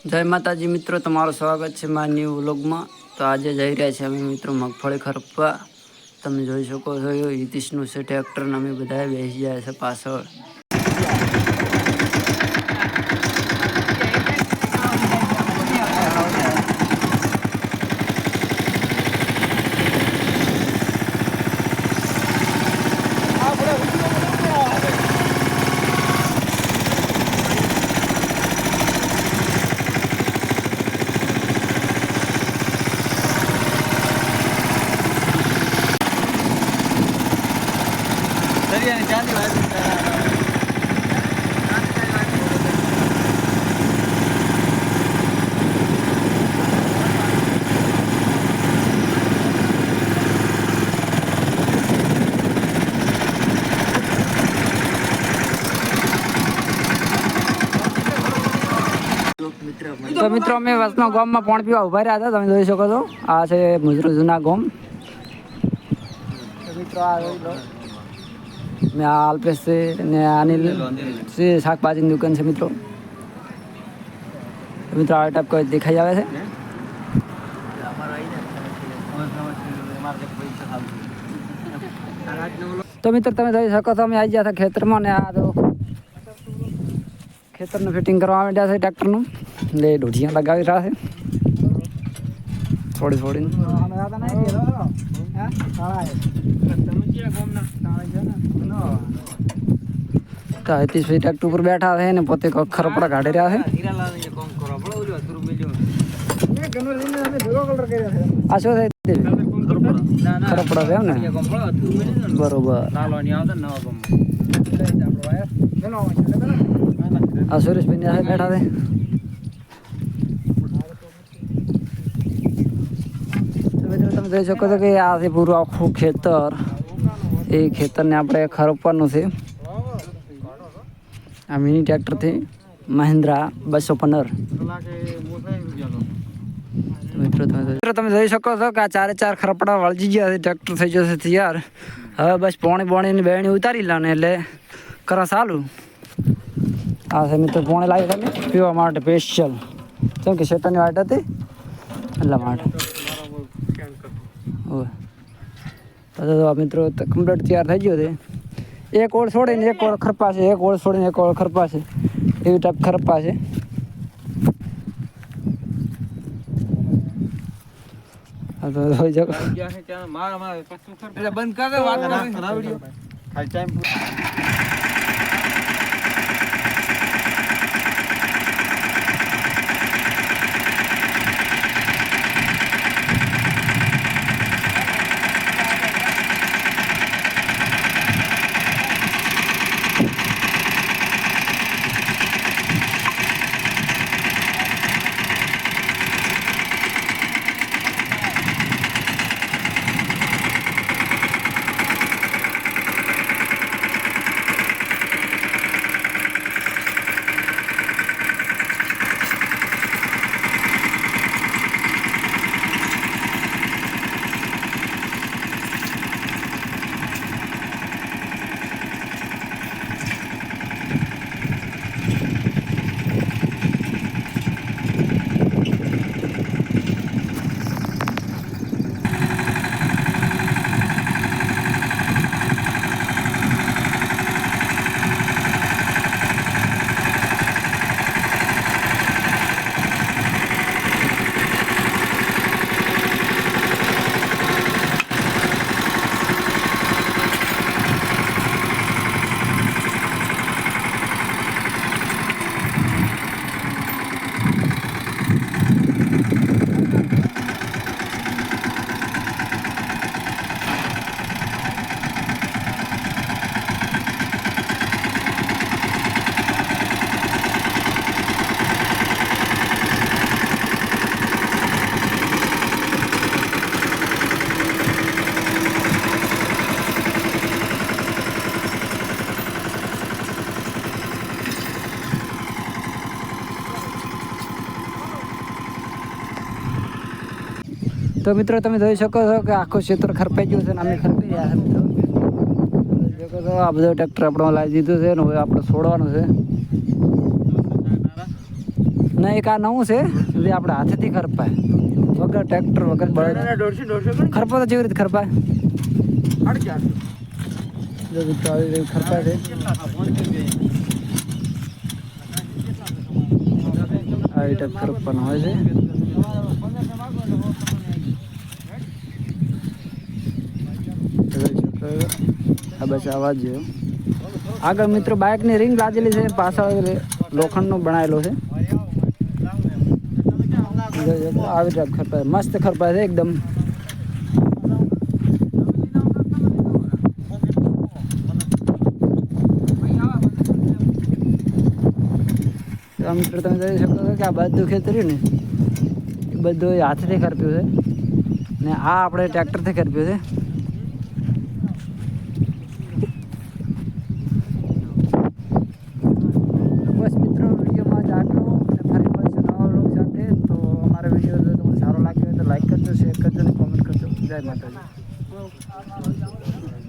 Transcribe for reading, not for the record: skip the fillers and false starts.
જય માતાજી મિત્રો, તમારું સ્વાગત છે મારા ન્યૂ વ્લોગમાં. તો આજે જઈ રહ્યા છીએ અમે મિત્રો મગફળી ખરપવા. તમે જોઈ શકો છો હિતીશનું છે ટ્રેક્ટર ને અમે બધા બેસી જાય છે પાછળ. તો મિત્રો અમે વસના ગામમાં પાણી પીવા ઉભા રહ્યા હતા. તમે જોઈ શકો છો આ છે મુજરો જૂના ગામ. મિત્રો આ મેં આ અલ્પેશ છે ને અનિલ છે, શાકભાજીની દુકાન છે મિત્રો. મિત્રો આ ટાઈપ કોઈ દેખાઈ આવે છે. તો મિત્રો તમે જોઈ શકો છો અમે આવી ગયા હતા ખેતરમાં ને આ તો ખેતરનું ફિટિંગ કરવા માંડ્યા છે ટ્રેક્ટરનું. એટલે ઢોઢિયા લગાવી રહ્યા છે થોડી થોડી. હિતીશભાઈ ટ્રેક્ટર ઉપર બેઠા છે ને પોતે ખરપડા કાઢી રહ્યા છે. આ શું થાય ખરપડા છે એમ ને? બરોબર. આ સુરેશભાઈ ને બેઠા છે. તમે જોઈ શકો છો કે આ છે પૂરું આખું ખેતર. એ ખેતરને આપણે ખરપવાનું છે. આ મિની ટ્રેક્ટરથી મહિન્દ્રા 215. મિત્રો તમે જોઈ શકો છો કે આ 4 ખરપડા વળજી ગયા છે. ટ્રેક્ટર થઈ જશે તૈયાર. હવે બસ પોણીની બેણી ઉતારી લાવને એટલે કરા ચાલુ. આ છે મિત્રો પોણી લાવી તમે પીવા માટે સ્પેશિયલ, કેમ કે શેતાની વાટ હતી એટલા માટે. મિત્રો કમ્પ્લીટ તૈયાર થઈ ગયો છે. એક ઓળ છોડીને એક ઓળ ખરપા છે, એક ઓળ છોડીને એક ઓળ ખરપા છે, એવી ટાઈપ ખરપા છે. બંધ કર. તો મિત્રો તમે જોઈ શકો છો કે આખું ક્ષેત્ર ખરપાઈ ગયું છે અને અમે ખરપી રહ્યા છે મિત્રો. જોઈ શકો આ બધો ટ્રેક્ટર આપણે લાવી દીધું છે ને હવે આપણે છોડવાનું છે. અને એક આ નવું છે જે આપણે હાથેથી ખરપાય વગર ટ્રેક્ટર વગર બળદ ખરપો તો જેવી રીતે ખરપાય જો મિત્રો આવી રીતે ખરપાય છે આવી ટાઈપ ખરપવાનું હોય છે આ બસ આવાજ જેવો આગળ મિત્રો બાઇકની રિંગ લાગેલી છે પાછળ લોખંડનો બનાવેલો છે આવી રીતે ખરપાય મસ્ત ખરપાય છે એકદમ મિત્રો તમે જોઈ શકો છો કે આ બધું ખેતર ને એ બધું હાથથી ખરપ્યું છે ને આ આપણે ટ્રેક્ટરથી ખરપ્યું છે બસ મિત્રો વિડીયોમાં જ આટલું ફરી મળીશું નવા વ્લોગ સાથે તો અમારા વિડીયો જો તમને સારો લાગ્યો હોય તો લાઈક કરજો શેર કરજો અને કોમેન્ટ કરજો જય માતાજી